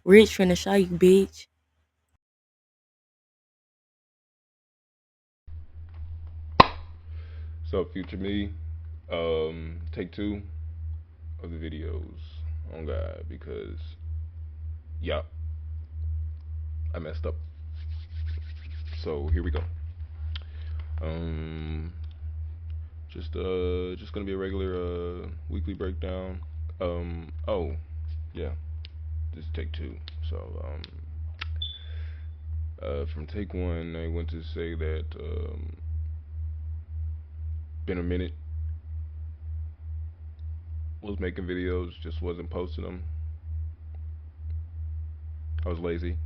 Rich finna show you, bitch. So future me, take two of the videos on God because yeah, I messed up. So here we go. Um, just gonna be a regular weekly breakdown. Oh yeah, this is take two. So from take one, I want to say that been a minute. Was making videos, just wasn't posting them. I was lazy,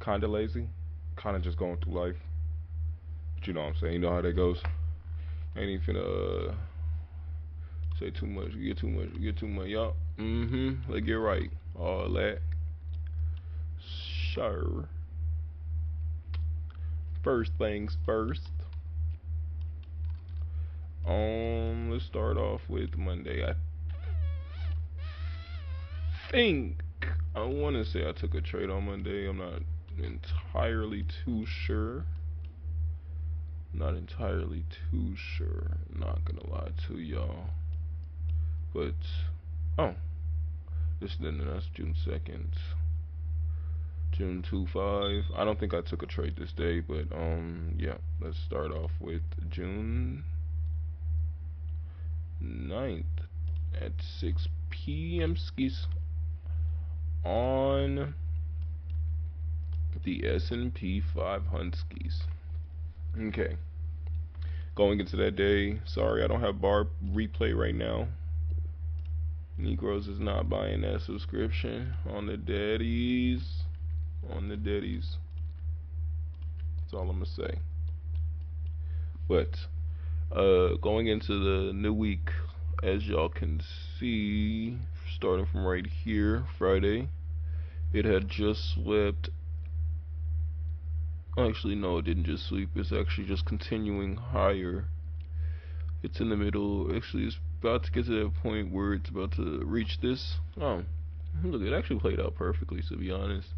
kinda lazy, kinda just going through life. But you know what I'm saying. You know how that goes. Ain't even finna say too much. You get too much. You get too much. Yup. Let's get right. All that. Sure. First things first. Let's start off with Monday. I think I want to say I took a trade on Monday. I'm not entirely too sure. Not entirely too sure. Not gonna lie to y'all. But oh, that's June 2nd. June 25. I don't think I took a trade this day, but yeah. Let's start off with June 9th at 6 p.m. skis on the S&P 500 skis. Okay. Going into that day, sorry I don't have bar replay right now. Negroes is not buying that subscription on the daddies. On the daddies. That's all I'm gonna say. But going into the new week, as y'all can see, starting from right here, Friday, it had just swept. Actually, no, it didn't just sweep. It's actually just continuing higher. It's in the middle. Actually, it's about to get to that point where it's about to reach this. Oh, look, it actually played out perfectly, to be honest.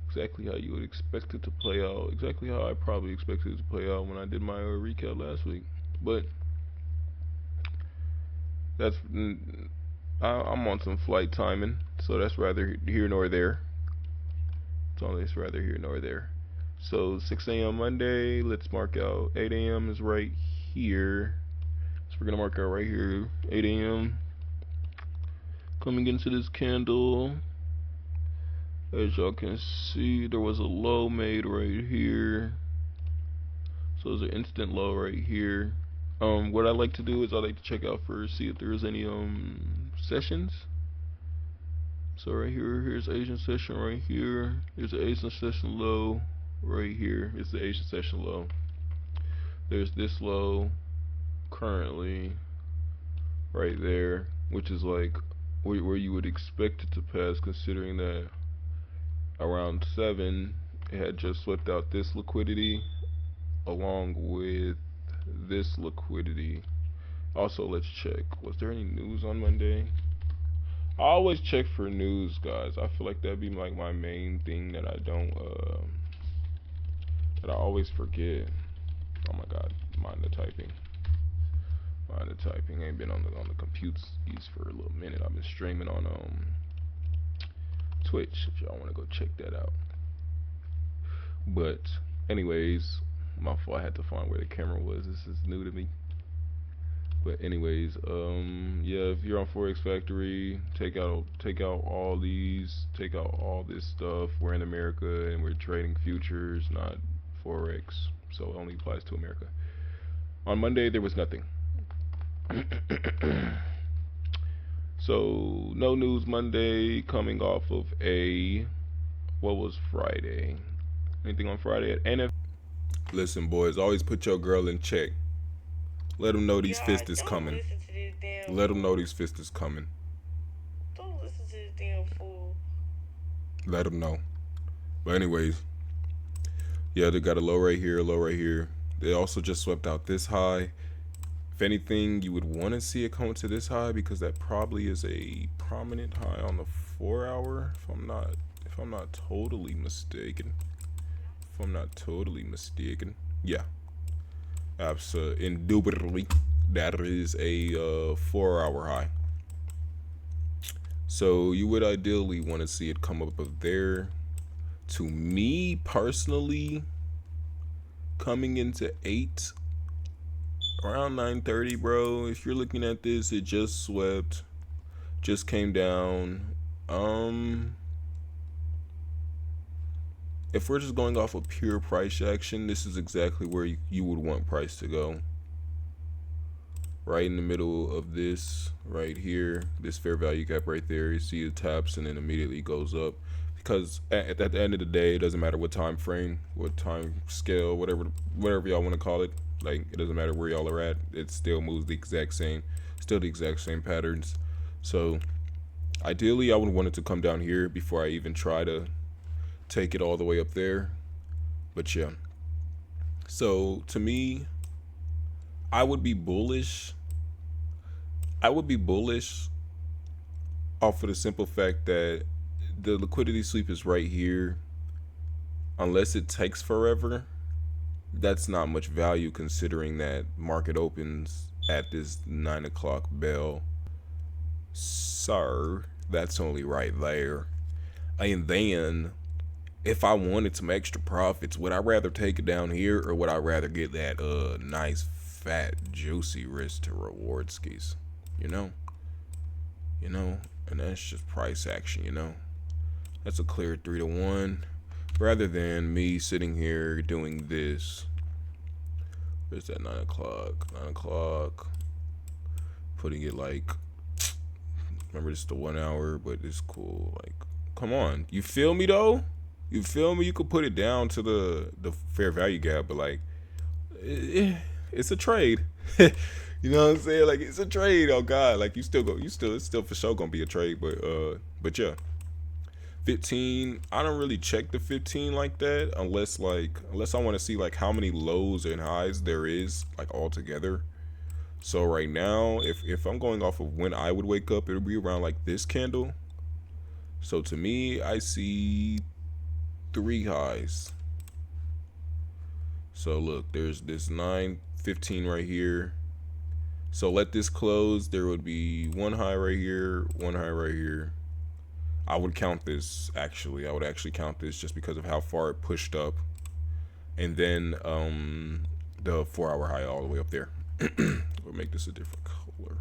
Exactly how you would expect it to play out. Exactly how I probably expected it to play out when I did my recap last week. But that's I'm on some flight timing, so that's rather here nor there. It's always rather here nor there. So 6 a.m. Monday, let's mark out 8 a.m. is right here. So we're gonna mark out right here 8 a.m. Coming into this candle, as y'all can see, there was a low made right here. So there's an instant low right here. What I like to do is I like to check out for see if there's any sessions. So right here, here's Asian session right here. There's the Asian session low right here. It's the Asian session low. There's this low currently right there, which is like where you would expect it to pass, considering that around 7 it had just swept out this liquidity along with this liquidity. Also, let's check. Was there any news on Monday? I always check for news, guys. I feel like that'd be like my main thing that I don't that I always forget. Oh my god, mind the typing. Mind the typing. I ain't been on the computers for a little minute. I've been streaming on Twitch if y'all want to go check that out. But anyways, my fault. I had to find where the camera was. This is new to me. But anyways, yeah, if you're on Forex Factory, take out all this stuff. We're in America and we're trading futures, not Forex. So it only applies to America. On Monday there was nothing. So no news Monday, coming off of a what was Friday? Anything on Friday at NF? Listen, boys, always put your girl in check. Let them know these fists is coming. Let them know these fists is coming. Don't listen to this damn fool. Let them know. But anyways, yeah, they got a low right here, a low right here. They also just swept out this high. If anything, you would want to see it come to this high because that probably is a prominent high on the 4-hour, if I'm not totally mistaken. Yeah, indubitably, that is a 4-hour high. So you would ideally want to see it come up there. To me personally, coming into 8 around 9:30, bro. If you're looking at this, it just swept, just came down. If we're just going off of pure price action, this is exactly where you would want price to go. Right in the middle of this, right here, this fair value gap right there. You see it taps and then immediately goes up. Because at the end of the day, it doesn't matter what time frame, what time scale, whatever y'all want to call it. Like, it doesn't matter where y'all are at. It still moves the exact same patterns. So ideally, I would want it to come down here before I even try to take it all the way up there. But yeah. So to me, I would be bullish off of the simple fact that the liquidity sweep is right here. Unless it takes forever, that's not much value considering that market opens at this 9 o'clock bell. Sir, that's only right there. And then, if I wanted some extra profits, would I rather take it down here or would I rather get that nice, fat, juicy risk to reward skis? You know? And that's just price action, That's a clear 3-1. Rather than me sitting here doing this. Where's that 9 o'clock? 9 o'clock. Putting it like, remember this is the 1 hour, but it's cool. Like, come on. You feel me though? You feel me? You could put it down to the fair value gap, but like, it's a trade. You know what I'm saying? Like, it's a trade. Oh God, like it's still for sure gonna be a trade. But yeah, 15. I don't really check the 15 like that unless I want to see like how many lows and highs there is like all together. So right now, if I'm going off of when I would wake up, it'll be around like this candle. So to me, I see 3 highs. So look, there's this 9:15 right here. So let this close. There would be 1 high right here, 1 high right here. I would count this actually. I would actually count this just because of how far it pushed up. And then the 4-hour high all the way up there. We'll make this a different color.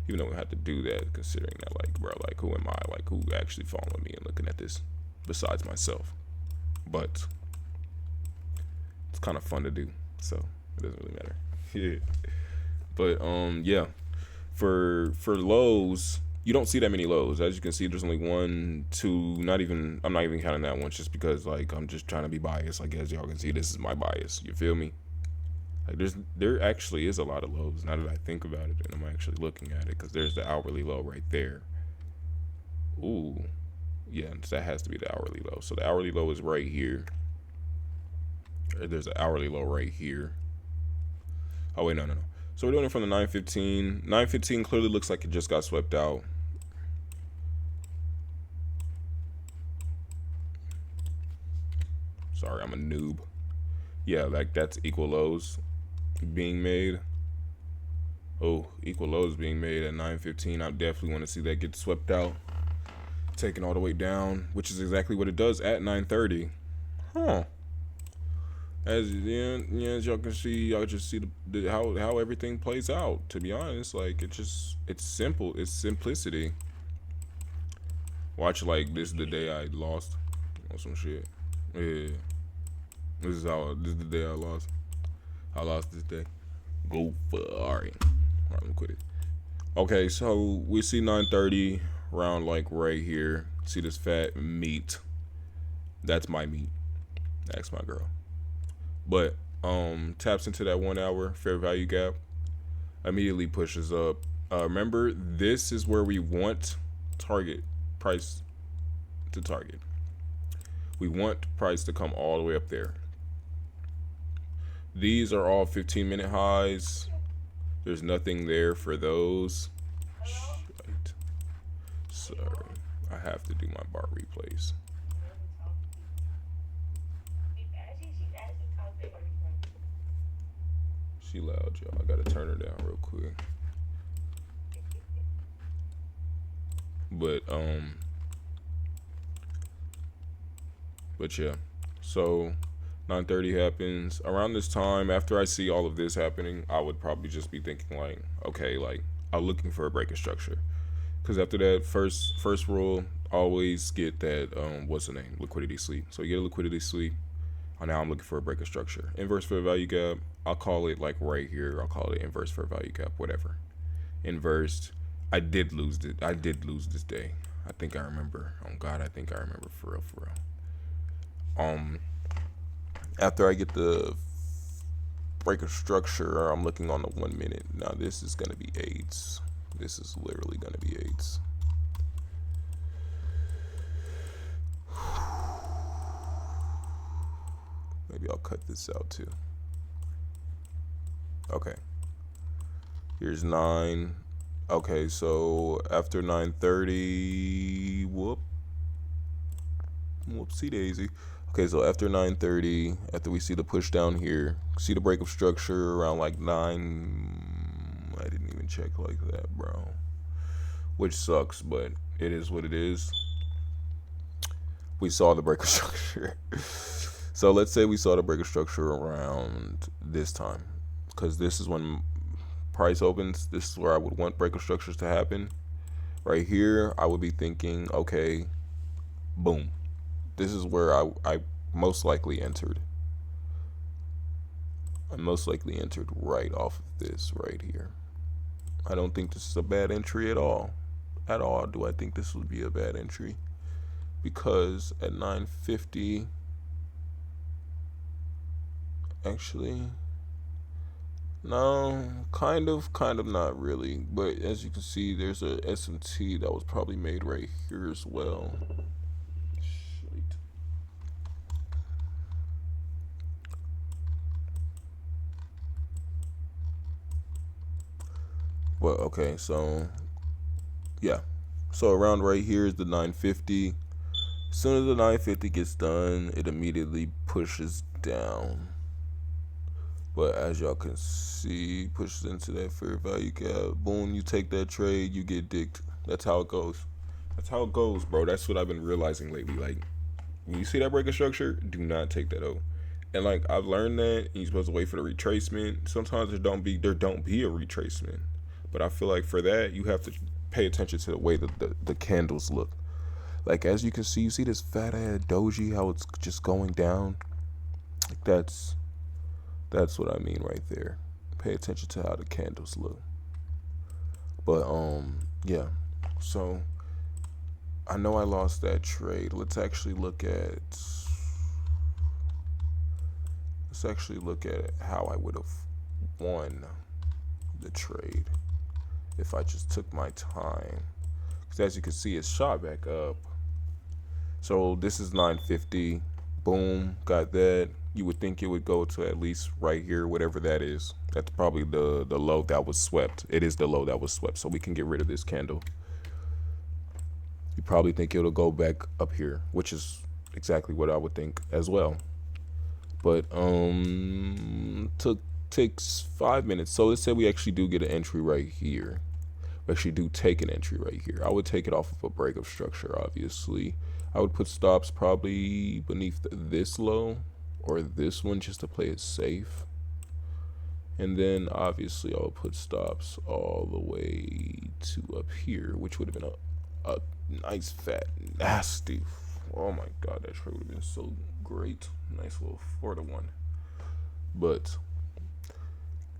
Even though we have to do that, considering that, like, bro, like, who am I? Like, who actually following me and looking at this besides myself? But it's kind of fun to do, so it doesn't really matter. Yeah. But yeah, for lows, you don't see that many lows. As you can see, there's only 1, 2. I'm not even counting that one, just because like I'm just trying to be biased. Like, as y'all can see, this is my bias. You feel me? Like, there actually is a lot of lows now that I think about it, and I'm actually looking at it, because there's the hourly low right there. Ooh, yeah, that has to be the hourly low. So the hourly low is right here. There's an hourly low right here. Oh wait, no. So we're doing it from the 9:15. 9:15 clearly looks like it just got swept out. Sorry, I'm a noob. Yeah, like that's equal lows being made. Oh, equal lows being made at 9:15. I definitely want to see that get swept out, taken all the way down, which is exactly what it does at 9:30. Huh. As y'all can see, y'all just see how everything plays out. To be honest, like, it's simple. It's simplicity. Watch, like, this is the day I lost or some shit. Yeah, this is the day I lost. I lost this day. Go for alright. Let me quit it. Okay, so we see 9:30 around like right here. See this fat meat? That's my meat. That's my girl. But taps into that 1 hour fair value gap, immediately pushes up. Remember, this is where we want target price to target. We want price to come all the way up there. These are all 15-minute highs. There's nothing there for those. Shit. Sorry. I have to do my bar replays. She loud, y'all. I gotta turn her down real quick. But yeah. So 9:30 happens. Around this time, after I see all of this happening, I would probably just be thinking like, okay, like I'm looking for a breaking structure. Because after that first rule, always get that what's the name, liquidity sweep. So you get a liquidity sweep. Now I'm looking for a breaker structure. Inverse fair value gap. I'll call it like right here. I'll call it inverse fair value gap. Whatever. Inversed. I did lose it. I did lose this day. I think I remember. Oh God, I think I remember for real. For real. After I get the breaker structure, I'm looking on the 1 minute. Now this is gonna be AIDS. This is literally gonna be AIDS. Maybe I'll cut this out too. Okay. Here's 9. Okay, so after 9:30, whoopsie daisy. Okay, so after 9:30, after we see the push down here, see the break of structure around like 9. I didn't even check like that, bro. Which sucks, but it is what it is. We saw the break of structure. So let's say we saw the break of structure around this time, because this is when price opens. This is where I would want break of structures to happen. Right here, I would be thinking, okay, boom. This is where I most likely entered. I most likely entered right off of this right here. I don't think this is a bad entry at all. At all do I think this would be a bad entry. Because at 950, actually, no, kind of not really. But as you can see, there's a SMT that was probably made right here as well. Shit. Well, okay, so yeah. So around right here is the 950. As soon as the 950 gets done, it immediately pushes down. But as y'all can see, pushes into that fair value gap. Boom, you take that trade, you get dicked. That's how it goes. That's how it goes, bro. That's what I've been realizing lately. Like, when you see that break of structure, do not take that O. And like I've learned that you're supposed to wait for the retracement. Sometimes there don't be a retracement. But I feel like for that you have to pay attention to the way that the candles look. Like as you can see, you see this fat ass doji, how it's just going down. Like that's what I mean right there. Pay attention to how the candles look. But yeah. So I know I lost that trade. Let's actually look at how I would have won the trade if I just took my time. Because as you can see, it's shot back up. So this is 950. Boom, got that. You would think it would go to at least right here, whatever that is. That's probably the low that was swept. It is the low that was swept, so we can get rid of this candle. You probably think it'll go back up here, which is exactly what I would think as well. But takes 5 minutes. So let's say we actually do get an entry right here. We actually do take an entry right here. I would take it off of a break of structure, obviously. I would put stops probably beneath this low or this one just to play it safe. And then obviously I would put stops all the way to up here, which would have been a nice fat nasty. Oh my god, that trade would have been so great. Nice little 4-1. But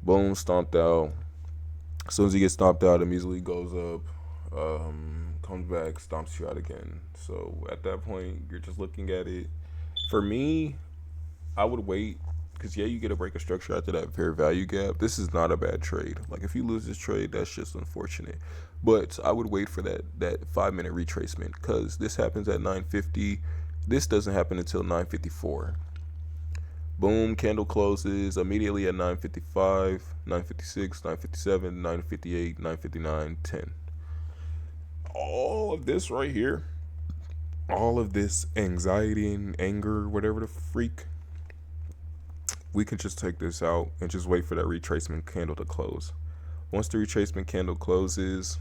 boom, stomped out. As soon as he gets stomped out, immediately goes up, comes back, stomps you out again. So at that point, you're just looking at it. For me, I would wait, because yeah, you get a break of structure after that fair value gap. This is not a bad trade. Like if you lose this trade, that's just unfortunate. But I would wait for that 5-minute retracement, because this happens at 950. This doesn't happen until 954. Boom, candle closes immediately at 955, 956, 957, 958, 959, 10. All of this right here all of this anxiety and anger, whatever the freak, we can just take this out and just wait for that retracement candle to close. Once the retracement candle closes,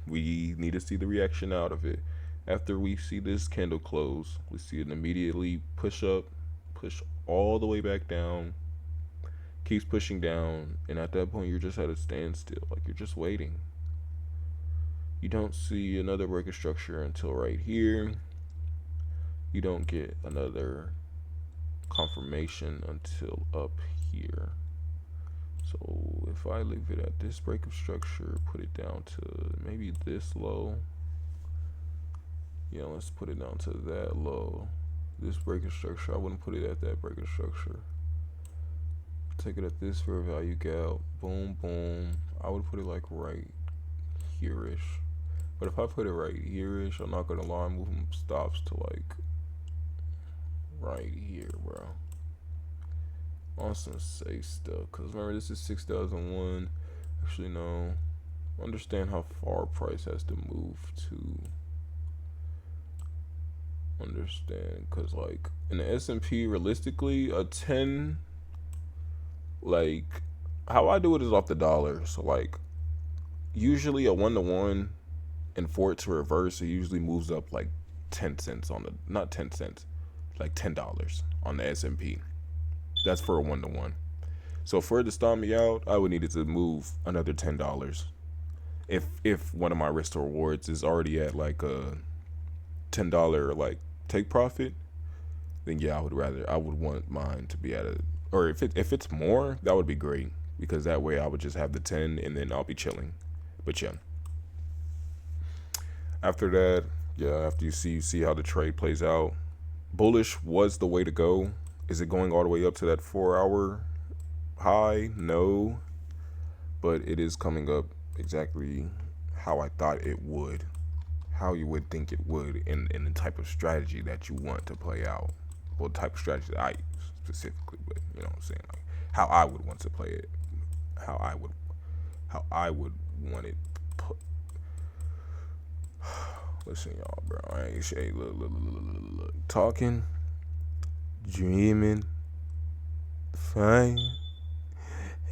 we need to see the reaction out of it. After we see this candle close, we see it immediately push up, push all the way back down, keeps pushing down, and at that point you're just at a standstill, like you're just waiting. You don't see another breaker structure until right here. You don't get another confirmation until up here. So if I leave it at this break of structure, put it down to maybe this low. Yeah, let's put it down to that low. This break of structure, I wouldn't put it at that break of structure. Take it at this fair value gap. Boom, boom. I would put it like right here-ish. But if I put it right here-ish, I'm not gonna lie, moving stops to like right here, bro. On some safe stuff, because remember, this is 6001. Actually, no. Understand how far price has to move to understand, because like in the S&P, realistically, a 10, like how I do it is off the dollar. So like usually a 1-to-1, and for it to reverse, it usually moves up like 10 cents on the, not 10 cents, like $10 on the S&P. That's for a 1-to-1. So for it to stop me out, I would need it to move another $10. If one of my risk to rewards is already at like a $10 like take profit, then yeah, I would want mine to be at a, or if it's more, that would be great, because that way I would just have the 10 and then I'll be chilling. But yeah. After that, yeah, after you see how the trade plays out, bullish was the way to go. Is it going all the way up to that 4-hour high? No, but it is coming up exactly how I thought it would, how you would think it would in the type of strategy that you want to play out. Well, the type of strategy that I use specifically, but you know what I'm saying, like how I would want to play it, how I would want it put. Listen, y'all, bro, I ain't say look, talking, dreaming, fine.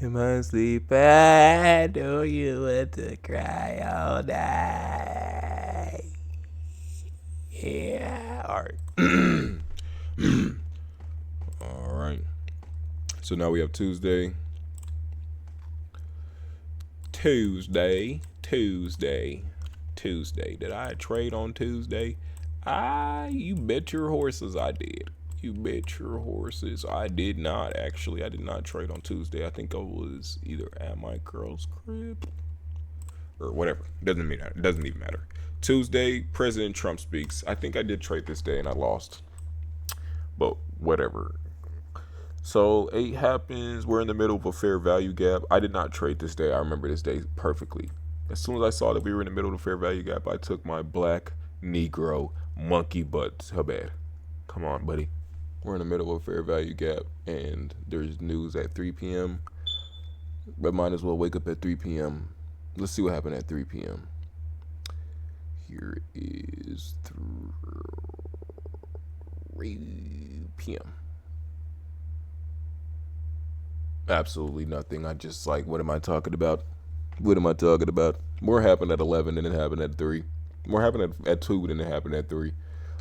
In my sleep, I know you want to cry all night. Yeah. All right. All right. So now we have Tuesday. Did I trade on Tuesday? You bet your horses I did. You bet your horses I did not. Actually, I did not trade on Tuesday. I think I was either at my girl's crib or whatever. Doesn't even matter. Tuesday, President Trump speaks. I think I did trade this day and I lost, but whatever. So 8 happens. We're in the middle of a fair value gap. I did not trade this day. I remember this day perfectly. As soon as I saw that we were in the middle of the fair value gap, I took my black Negro monkey butt. How bad? Come on, buddy. We're in the middle of a fair value gap, and there's news at 3 p.m. But might as well wake up at 3 p.m. Let's see what happened at 3 p.m. Here is 3 p.m. Absolutely nothing. I just like, what am I talking about? What am I talking about? More happened at 11 than it happened at 3. More happened at 2 than it happened at 3.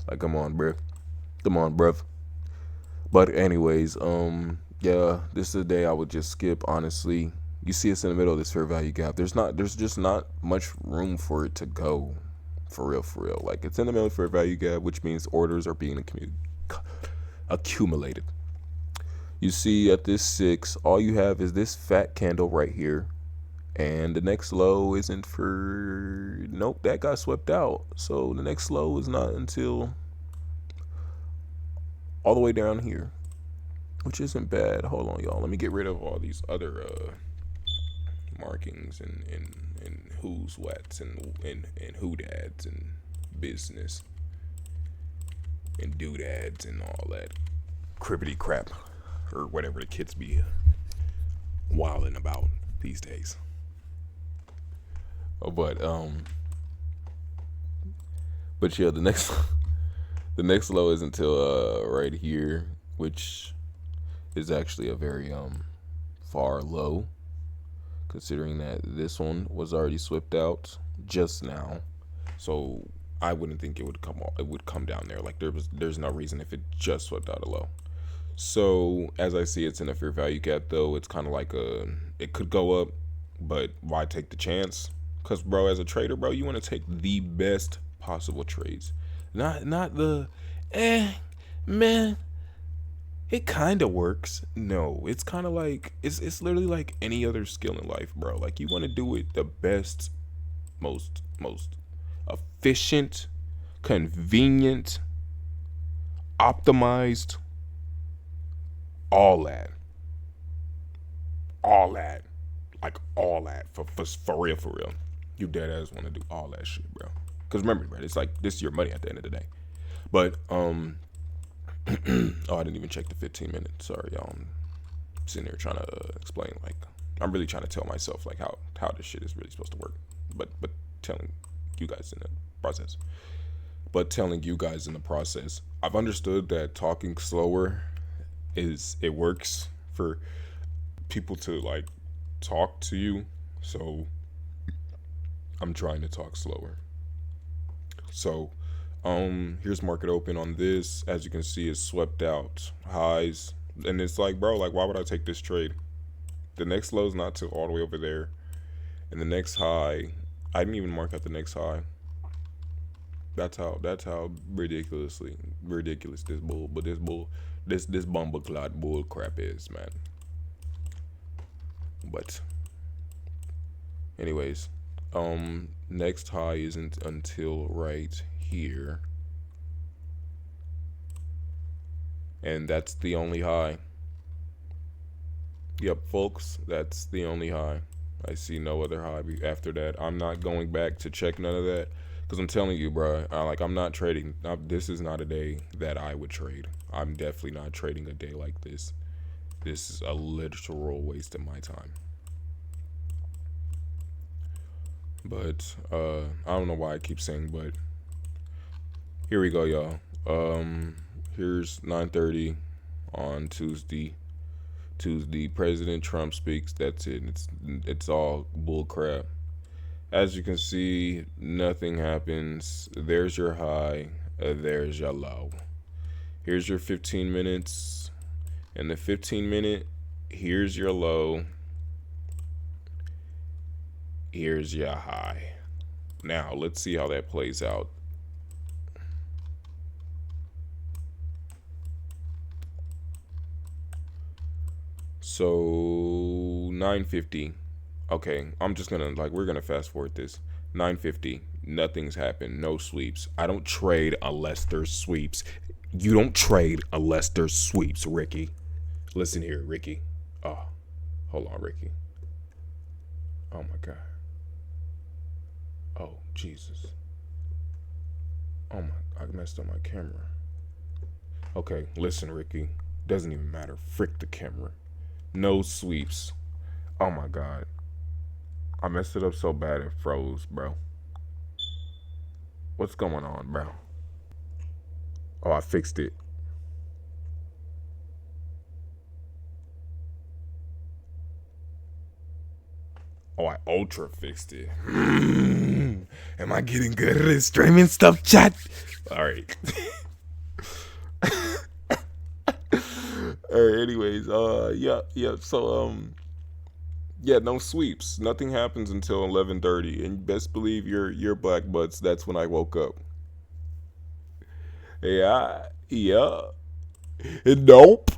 Like, come on, bruh. Come on, bruv. But anyways, yeah, this is a day I would just skip, honestly. You see us in the middle of this fair value gap. There's just not much room for it to go. For real. Like, it's in the middle of the fair value gap, which means orders are being accumulated. You see at this 6, all you have is this fat candle right here. And the next low isn't for, nope, that got swept out. So the next low is not until all the way down here, which isn't bad. Hold on, y'all. Let me get rid of all these other markings and who's whats and who dads and business and doodads and all that cribbity crap, or whatever the kids be wilding about these days. But yeah, the next The next low is until right here, which is actually a very far low, considering that this one was already swept out just now. So I wouldn't think it would come down there. Like there's no reason if it just swept out a low. So as I see, it's in a fair value gap though. It's kind of like it could go up, but why take the chance? Cause bro, as a trader, bro, you want to take the best possible trades, not the man. It kind of works. No, it's kind of like it's literally like any other skill in life, bro. Like you want to do it the best, most efficient, convenient, optimized, all that, like all that for real. You dead ass want to do all that shit, bro. Cause remember, bro, it's like this is your money at the end of the day. But oh, I didn't even check the 15 minutes. Sorry, y'all. I'm sitting there trying to explain. Like, I'm really trying to tell myself like how this shit is really supposed to work. But telling you guys in the process. I've understood that talking slower it works for people to like talk to you. So I'm trying to talk slower. So here's market open on this. As you can see, it's swept out highs, and it's like, bro, like why would I take this trade? The next low is not till all the way over there, and the next high, I didn't even mark out the next high. That's how ridiculous this bumbleclad bull crap is, man. But anyways, next high isn't until right here, and that's the only high. Yep, folks, that's the only high. I see no other high after that. I'm not going back to check none of that, because I'm telling you, bro, I'm not trading. This is not a day that I would trade. I'm definitely not trading a day like this. This is a literal waste of my time. But I don't know why I keep saying but. Here we go, y'all. Here's 9:30 on Tuesday. President Trump speaks. That's it. It's all bull crap. As you can see, nothing happens. There's your high. There's your low. Here's your 15 minutes. And the 15-minute, here's your low. Here's your high. Now, let's see how that plays out. So 9:50. Okay, I'm just gonna we're gonna fast forward this. 9:50. Nothing's happened. No sweeps. I don't trade unless there's sweeps. You don't trade unless there's sweeps, Ricky. Listen here, Ricky. Oh, hold on, Ricky. Oh my God. Oh Jesus. Oh my! I messed up my camera. Okay, listen, Ricky. Doesn't even matter. Frick the camera. No sweeps. Oh my God. I messed it up so bad it froze, bro. What's going on, bro? Oh, I fixed it. Oh, I ultra fixed it. Am I getting good at this streaming stuff, chat? All right. All right, anyways, yeah, so, yeah, no sweeps. Nothing happens until 11:30, and best believe your black butts, that's when I woke up. Yeah. Nope.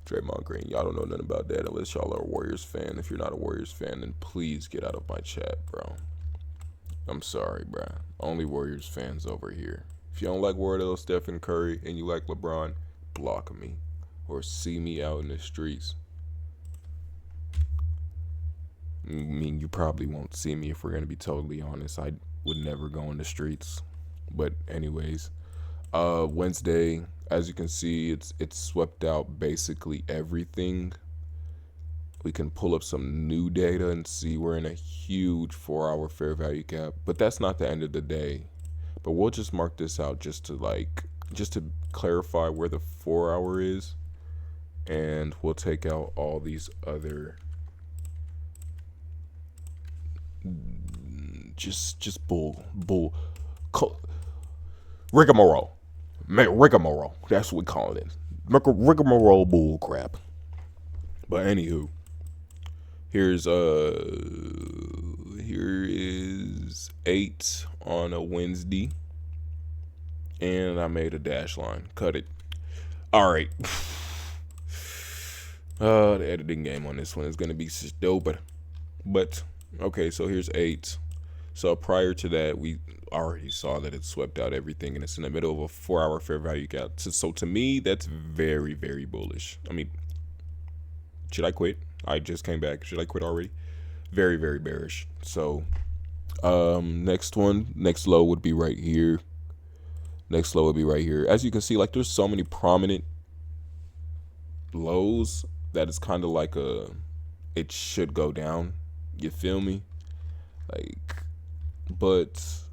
Draymond Green, y'all don't know nothing about that unless y'all are a Warriors fan. If you're not a Warriors fan, then please get out of my chat, bro. I'm sorry, bro. Only Warriors fans over here. If you don't like Wardell, Stephen Curry, and you like LeBron, block me or see me out in the streets. I mean, you probably won't see me if we're going to be totally honest. I would never go in the streets. But anyways, Wednesday, as you can see, it's swept out basically everything. We can pull up some new data and see we're in a huge 4-hour fair value gap. But that's not the end of the day. But we'll just mark this out just to clarify where the 4-hour is, and we'll take out all these other just rigmarole. Rigmarole. That's what we call it. Rigmarole bull crap. But anywho, here is 8 on a Wednesday, and I made a dash line. Cut it. All right. The editing game on this one is gonna be stupid, but okay. So here's 8. So prior to that, we already saw that it swept out everything, and it's in the middle of a 4-hour fair value gap. So to me, that's very, very bullish. I mean, should I quit? I just came back. Should I quit already? Very, very bearish. So next low would be right here. Next low would be right here. As you can see, like, there's so many prominent lows that it's kind of like it should go down. You feel me? Like, but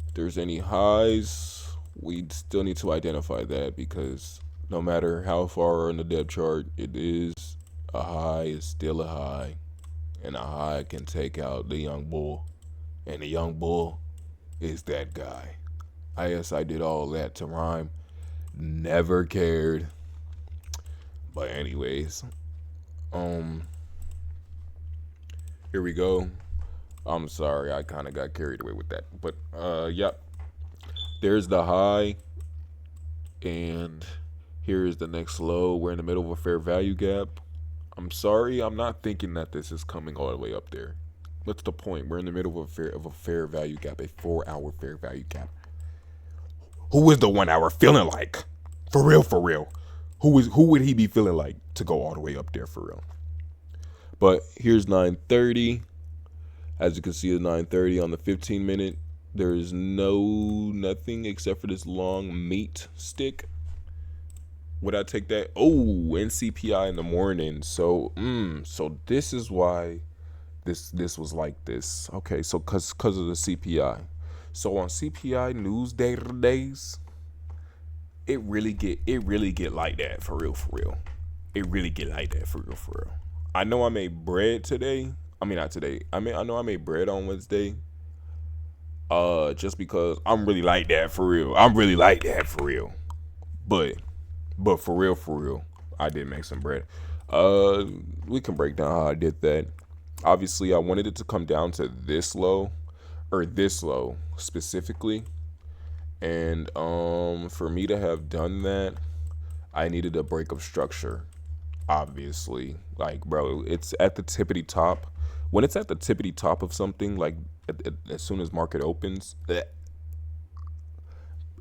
if there's any highs, we still need to identify that, because no matter how far in the depth chart it is, a high is still a high, and a high can take out the young bull, and the young bull is that guy. I did all that to rhyme. Never cared. But anyways, here we go. I'm sorry, I kind of got carried away with that. But yep. There's the high, and here is the next low. We're in the middle of a fair value gap. I'm sorry, I'm not thinking that this is coming all the way up there. What's the point? We're in the middle of a fair value gap, a 4-hour fair value gap. Who is the 1 hour feeling like? For real, for real. Who would he be feeling like to go all the way up there for real? But here's 9:30. As you can see, the 9:30 on the 15-minute, there is nothing except for this long meat stick. Would I take that? Oh, NCPI in the morning. So, so this is why this was like this. Okay, so cause of the CPI. So on CPI news days, it really get like that for real, for real. It really get like that for real, for real. I know I made bread today. I mean, not today. I know I made bread on Wednesday. Just because I'm really like that for real. I'm really like that for real. But for real, I did make some bread. We can break down how I did that. Obviously, I wanted it to come down to this low, or this low specifically. And for me to have done that, I needed a break of structure. Obviously, like, bro, it's at the tippity top. When it's at the tippity top of something, like as soon as market opens,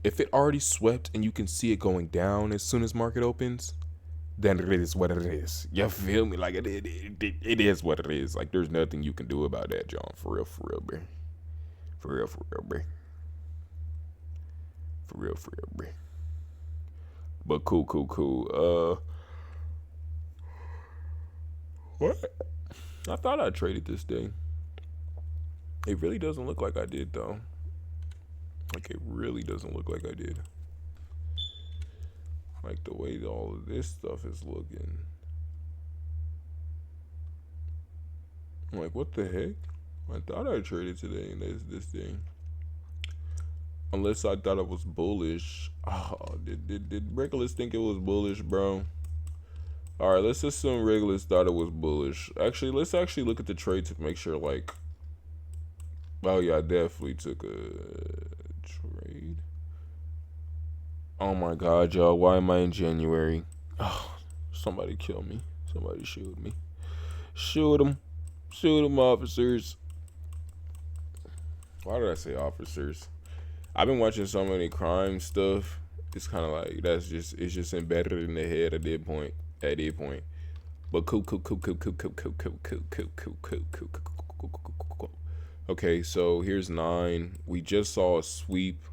if it already swept and you can see it going down as soon as market opens, then it is what it is. You feel me? Like, it is what it is. Like, there's nothing you can do about that, John. For real, bro. For real, bro. For real, bro. But cool. What? I thought I traded this day. It really doesn't look like I did, though. Like, it really doesn't look like I did. Like, the way all of this stuff is looking. I'm like, what the heck? I thought I traded today, and there's this thing. Unless I thought it was bullish. Oh, did Regulus think it was bullish, bro? All right, let's assume Regulus thought it was bullish. Actually, let's actually look at the trade to make sure, like, oh yeah, I definitely took a trade. Oh my God, y'all, why am I in January? Oh, somebody kill me. Somebody shoot me. Shoot them. Shoot them, officers. Why did I say officers? I've been watching so many crime stuff. It's kind of like, it's just embedded in the head at that point. But cool. Okay, so here's 9. We just saw a sweep,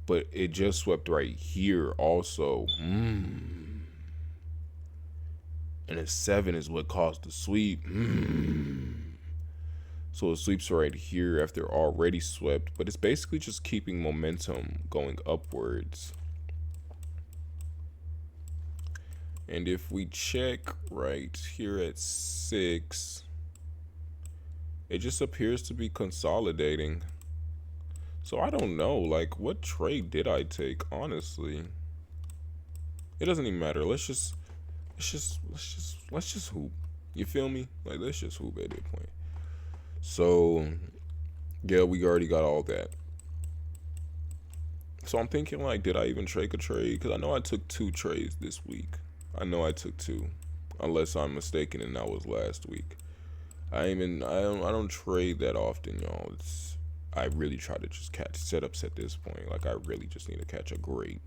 but it just swept right here also. And a 7 is what caused the sweep. So it sweeps right here after already swept, but it's basically just keeping momentum going upwards. And if we check right here at 6, it just appears to be consolidating. So I don't know, like, what trade did I take, honestly? It doesn't even matter. Let's just hoop. You feel me? Like, let's just hoop at that point. So yeah, we already got all that. So I'm thinking, like, did I even take a trade? Because I know I took 2 trades this week. I know I took 2, unless I'm mistaken, and that was last week. I don't trade that often, y'all. I really try to just catch setups at this point. Like, I really just need to catch a great.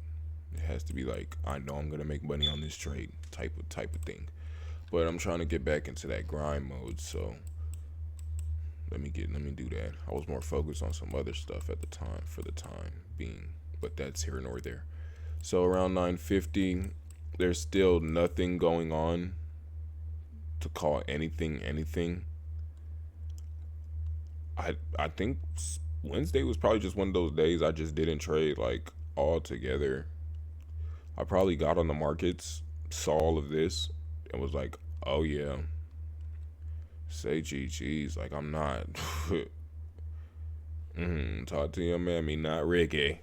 It has to be like, I know I'm gonna make money on this trade type of thing. But I'm trying to get back into that grind mode, so let me do that. I was more focused on some other stuff at the time, for the time being, but that's here nor there. So around 9:50, there's still nothing going on to call anything. I think Wednesday was probably just one of those days I just didn't trade, like, all together. I probably got on the markets, saw all of this, and was like, oh yeah, say GG's, like, I'm not. Talk to your mammy, not Ricky.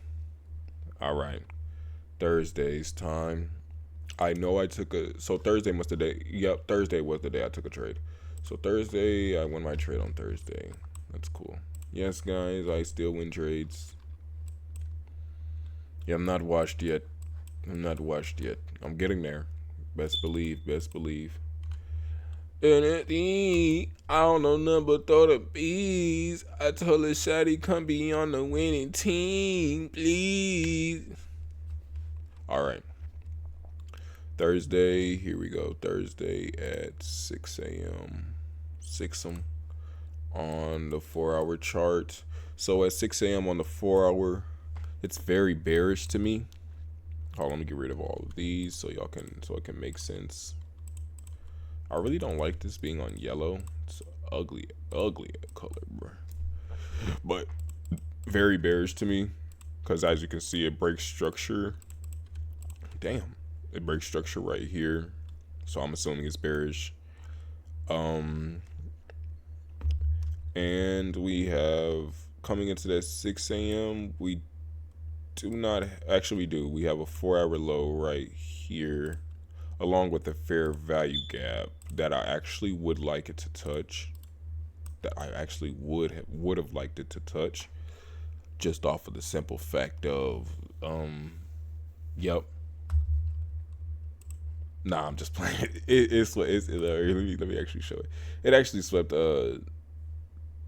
All right, Thursday's time. I know I took so Thursday was the day. Yep, Thursday was the day I took a trade. So Thursday, I won my trade on Thursday. That's cool. Yes, guys, I still win trades. Yeah, I'm not washed yet. I'm getting there. Best believe. And I don't know nothing but throw the bees. I told her, Shawty, come be on the winning team, please. All right. Thursday, here we go. Thursday at 6 a.m. 6 a.m. on the 4-hour chart. So at 6 a.m. on the 4-hour, it's very bearish to me. Hold on, let me get rid of all of these so it can make sense. I really don't like this being on yellow. It's ugly color, bro. But very bearish to me, because as you can see, it breaks structure. Damn, it breaks structure right here. So I'm assuming it's bearish. And we have, coming into that 6 a.m., we do not, actually we do. We have a 4-hour low right here, along with the fair value gap that I actually would like it to touch. That I actually would have liked it to touch, just off of the simple fact of, yep. Nah, I'm just playing. Let me actually show it. It actually swept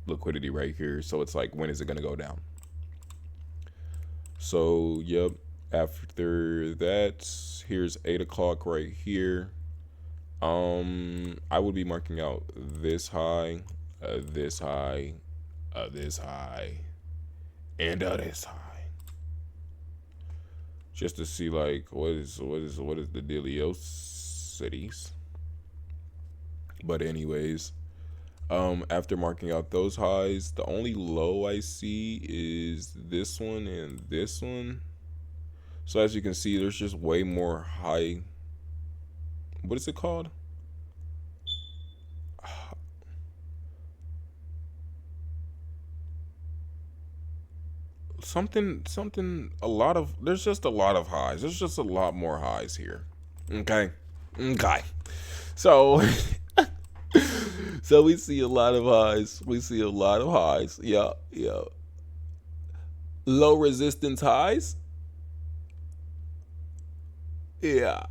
liquidity right here, so it's like, when is it gonna go down? So yep, after that, here's 8 o'clock right here. I would be marking out this high, this high, this high, and this high, just to see, like, what is the dealio cities. But anyways, after marking out those highs, the only low I see is this one and this one. So as you can see, there's just way more high. What is it called? Something, there's just a lot of highs. There's just a lot more highs here. Okay. So, so we see a lot of highs. Yeah. Low resistance highs. Yeah,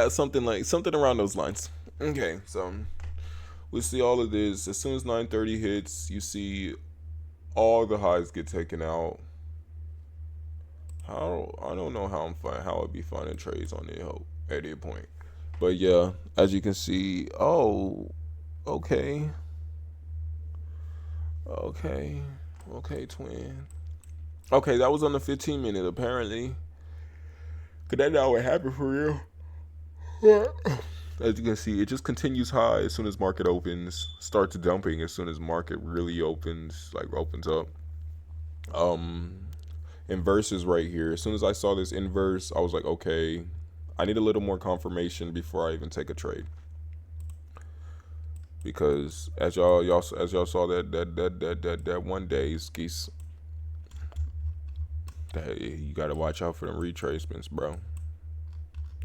something around those lines. Okay, so we see all of this. As soon as 9:30 hits, you see all the highs get taken out. I don't know how I'd be finding trades on it at that point. But yeah, as you can see, okay, twin. Okay, that was on the 15-minute apparently. Cause that not what happened for real. As you can see, it just continues high as soon as market opens, starts dumping as soon as market really opens, like opens up. Um, Inverse is right here. As soon as I saw this inverse, I was like, okay, I need a little more confirmation before I even take a trade. Because as y'all saw that one day skis, that you gotta watch out for them retracements, bro.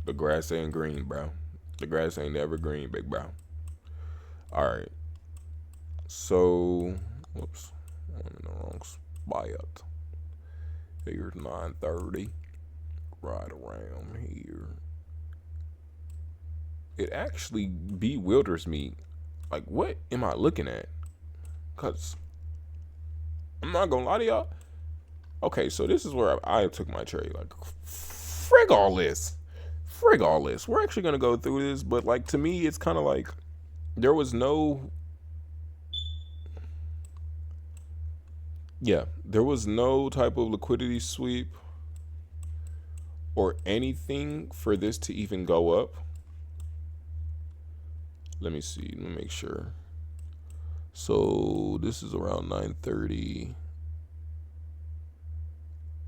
The grass ain't green, bro. The grass ain't never green, big bro. All right. So, whoops, I'm in the wrong spot. Here's 9:30, right around here. It actually bewilders me. Like, what am I looking at? Cause I'm not gonna lie to y'all. Okay, so this is where I took my trade. Like, frig all this. Frig all this. We're actually gonna go through this, but like to me, it's kind of like there was no. Yeah, there was no type of liquidity sweep or anything for this to even go up. Let me see. Let me make sure. So this is around 9:30.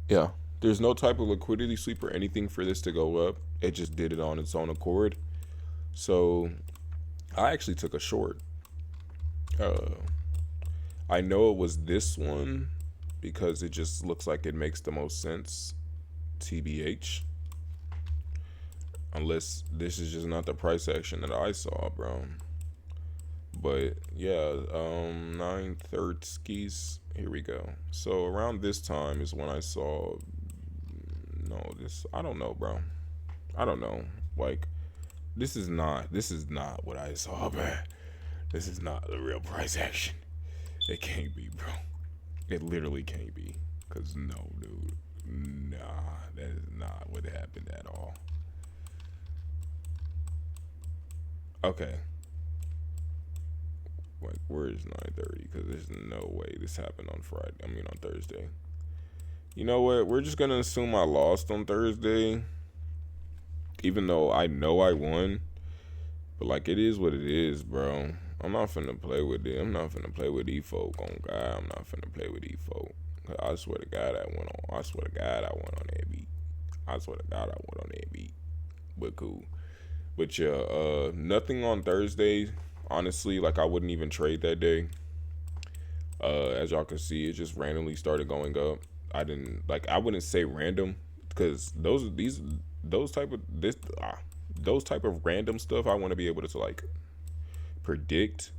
Yeah, there's no type of liquidity sweep or anything for this to go up. It just did it on its own accord. So I actually took a short. I know it was this one because it just looks like it makes the most sense. TBH. Unless this is just not the price action that I saw, bro. But yeah, 9/30 skis. Here we go. So around this time is when I saw. No, this I don't know, bro. I don't know. Like, this is not what I saw, man. This is not the real price action. It can't be, bro. It literally can't be. Cause no, dude. Nah, that is not what happened at all. Okay. Like, where is 9:30? Because there's no way this happened on Friday. I mean, on Thursday. You know what? We're just gonna assume I lost on Thursday, even though I know I won. But like, it is what it is, bro. I'm not finna play with it. I'm not finna play with these folk on God. I'm not finna play with these folk. I swear to God, I went on. I swear to God, I went on that beat. I swear to God, I went on that beat. But cool. But yeah, nothing on Thursday. Honestly, like, I wouldn't even trade that day. As y'all can see, it just randomly started going up. I wouldn't say random, because those type of random stuff I want to be able to like predict,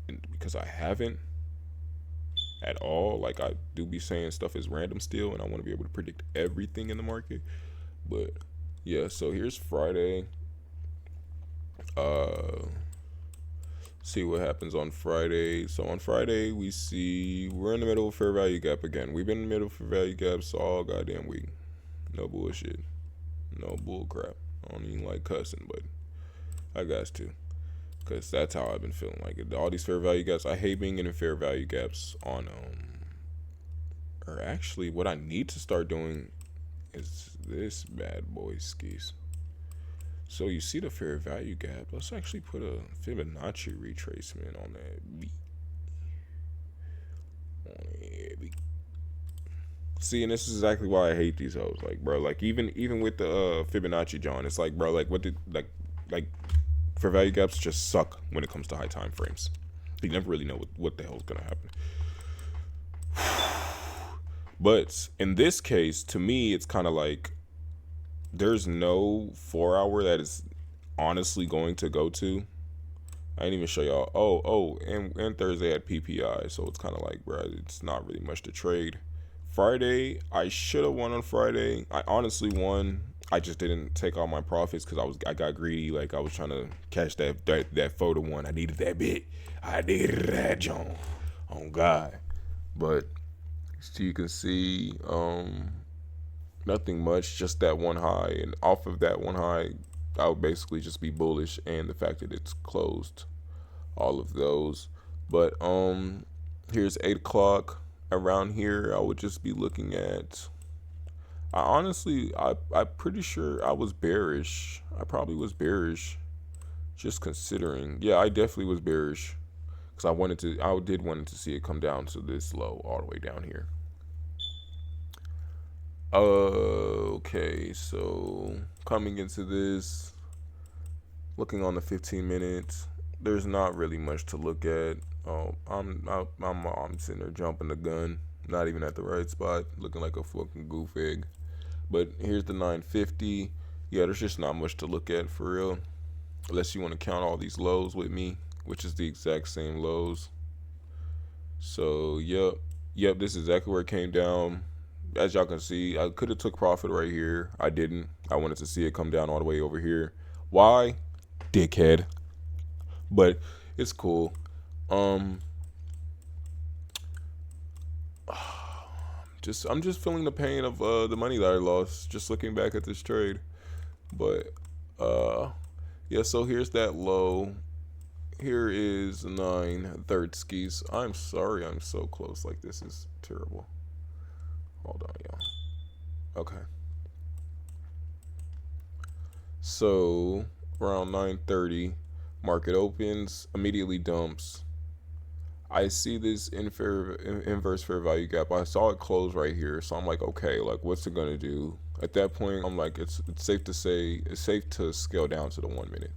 because I haven't at all. Like, I do be saying stuff is random still, and I want to be able to predict everything in the market. But yeah, so here's Friday. See what happens on Friday. So on Friday, we're in the middle of fair value gap again. We've been in the middle of fair value gaps all goddamn week. No bullshit. No bull crap. I don't even like cussing, but I got to. Because that's how I've been feeling. Like, all these fair value gaps, I hate being in fair value gaps on, or actually what I need to start doing is this bad boy skis. So you see the fair value gap. Let's actually put a Fibonacci retracement on that beat. See, and this is exactly why I hate these hoes. Like, bro, like even with the Fibonacci John, it's like, bro, like, what did like fair value gaps just suck when it comes to high time frames. You never really know what the hell's gonna happen. But in this case, to me, it's kind of like, there's no 4 hour that is honestly going to go to. I didn't even show y'all. And Thursday had PPI, so it's kind of like, bro, it's not really much to trade. Friday, I should have won on Friday. I honestly won. I just didn't take all my profits because I got greedy. Like, I was trying to catch that photo one. I needed that bit. I needed that, John. Oh God. But so you can see, nothing much, just that one high, and off of that one high, I would basically just be bullish, and the fact that it's closed, all of those. But here's 8 o'clock. Around here, I would just be looking at. I'm pretty sure I was bearish. I probably was bearish Just considering, yeah, I definitely was bearish because I did wanted to see it come down to this low all the way down here. Okay, so coming into this, looking on the 15 minutes, there's not really much to look at. Oh, I'm sitting there jumping the gun, not even at the right spot, looking like a fucking goof egg. But here's the 950. Yeah, there's just not much to look at for real, unless you want to count all these lows with me, which is the exact same lows. So yep, this is exactly where it came down. As y'all can see, I could have took profit right here. I didn't. I wanted to see it come down all the way over here. Why? Dickhead. But it's cool. I'm just feeling the pain of the money that I lost just looking back at this trade. But yeah, so here's that low. Here is 9 skis. I'm sorry I'm so close. Like, this is terrible. Hold on, y'all. Okay. So around 9:30, market opens, immediately dumps. I see this inverse fair value gap. I saw it close right here, so I'm like, okay, like, what's it gonna do? At that point, I'm like, it's safe to say, it's safe to scale down to the 1 minute.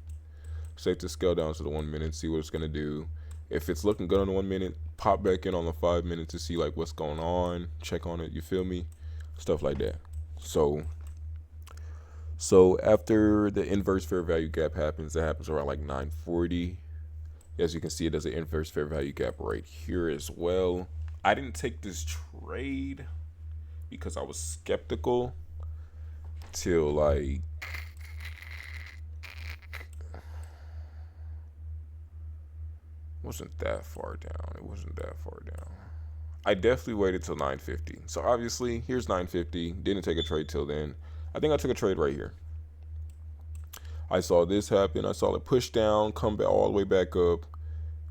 Safe to scale down to the 1 minute, see what it's gonna do. If it's looking good on the 1 minute, pop back in on the 5 minute to see like what's going on, check on it, you feel me? Stuff like that. So after the inverse fair value gap happens, that happens around like 9:40. As you can see, it does an inverse fair value gap right here as well. I didn't take this trade because I was skeptical till like wasn't that far down. It wasn't that far down. I definitely waited till 9:50. So obviously, here's 9:50. Didn't take a trade till then. I think I took a trade right here. I saw this happen. I saw it push down, come back all the way back up.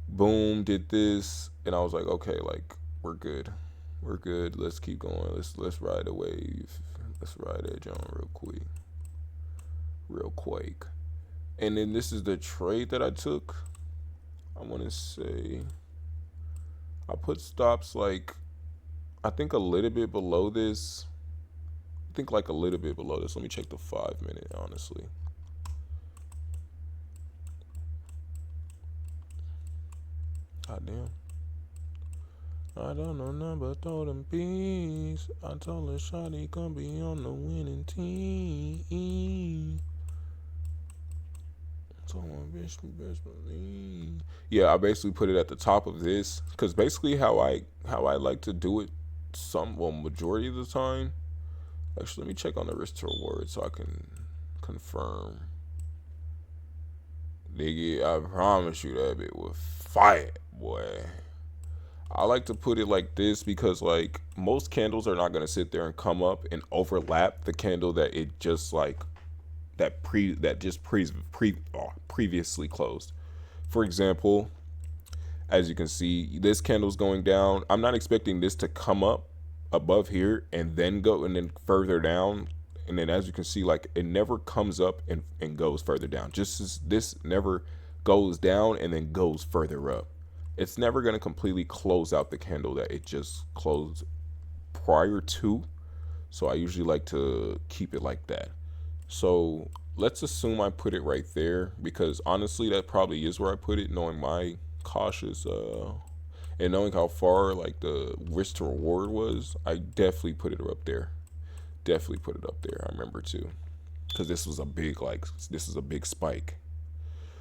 Boom, did this, and I was like, okay, like, we're good. We're good. Let's keep going. Let's ride a wave. Let's ride that John real quick. Real quick. And then this is the trade that I took. I want to say I put stops like I think a little bit below this. I think like a little bit below this. Let me check the 5 minute, honestly. God damn. I don't know nothing but throw them peas. I told her shawty gonna be on the winning team. Yeah, I basically put it at the top of this because basically how I like to do it majority of the time. Actually, let me check on the risk to reward so I can confirm. Nigga, I promise you that bit was fire, boy. I like to put it like this because like most candles are not gonna sit there and come up and overlap the candle that it just like previously closed. For example, as you can see, this candle's going down. I'm not expecting this to come up above here and then go and then further down. And then as you can see, like it never comes up and goes further down. Just as this never goes down and then goes further up. It's never going to completely close out the candle that it just closed prior to. So I usually like to keep it like that. So let's assume I put it right there because honestly, that probably is where I put it, knowing my cautious and knowing how far like the risk to reward was. I definitely put it up there. Definitely put it up there. I remember too, because this was a big spike.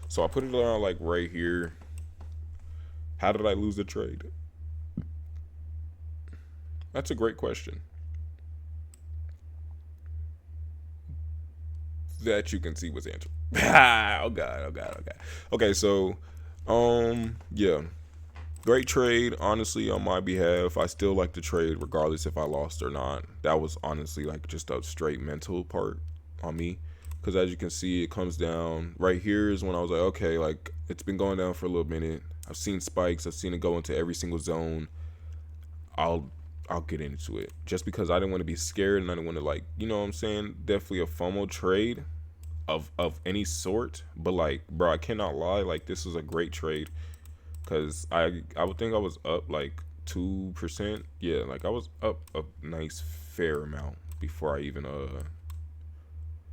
So I put it around like right here. How did I lose the trade? That's a great question. That you can see was answered. Oh god. Okay, so yeah. Great trade, honestly, on my behalf. I still like to trade regardless if I lost or not. That was honestly like just a straight mental part on me. Because as you can see, it comes down. Right here is when I was like, okay, like it's been going down for a little minute. I've seen spikes. I've seen it go into every single zone. I'll get into it. Just because I didn't want to be scared and I didn't want to like, you know what I'm saying? Definitely a FOMO trade. of any sort. But like, bro, I cannot lie. Like, this was a great trade because I would think I was up like 2%. Yeah, like I was up a nice fair amount before I even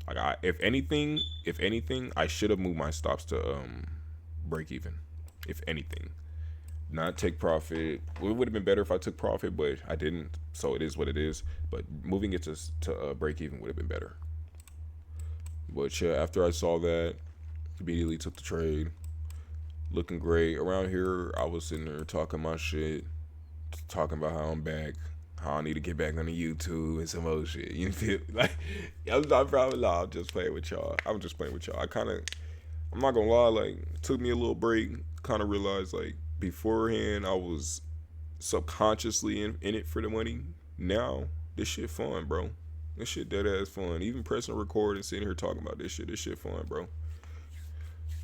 like if anything, I should have moved my stops to break even. If anything, not take profit. It would have been better if I took profit, but I didn't. So it is what it is. But moving it to break even would have been better. But yeah, after I saw that, immediately took the trade. Looking great. Around here, I was sitting there talking my shit, talking about how I'm back, how I need to get back on the YouTube and some other shit. You feel like I'm not probably lie. I'm just playing with y'all. I'm just playing with y'all. I'm not gonna lie. Like, it took me a little break. Kind of realized like beforehand I was subconsciously in it for the money. Now this shit fun, bro. This shit dead ass fun. Even pressing record and sitting here talking about this shit fun, bro.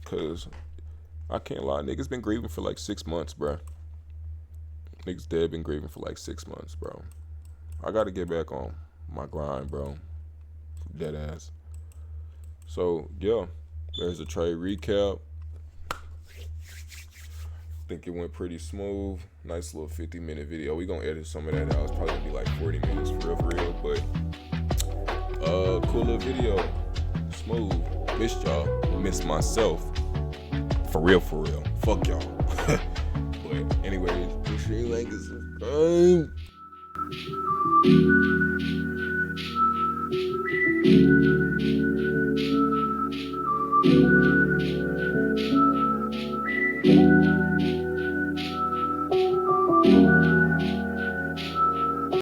Cause I can't lie, niggas been grieving for like 6 months, bro. Niggas dead been grieving for like 6 months, bro. I gotta get back on my grind, bro. Dead ass. So yeah, there's a trade recap. Think it went pretty smooth. Nice little 50-minute video. We gonna edit some of that out. It's probably gonna be like 40 minutes for real, but cool little video. Smooth. Missed y'all. Missed myself. For real. Fuck y'all. But anyways, make sure you like and subscribe.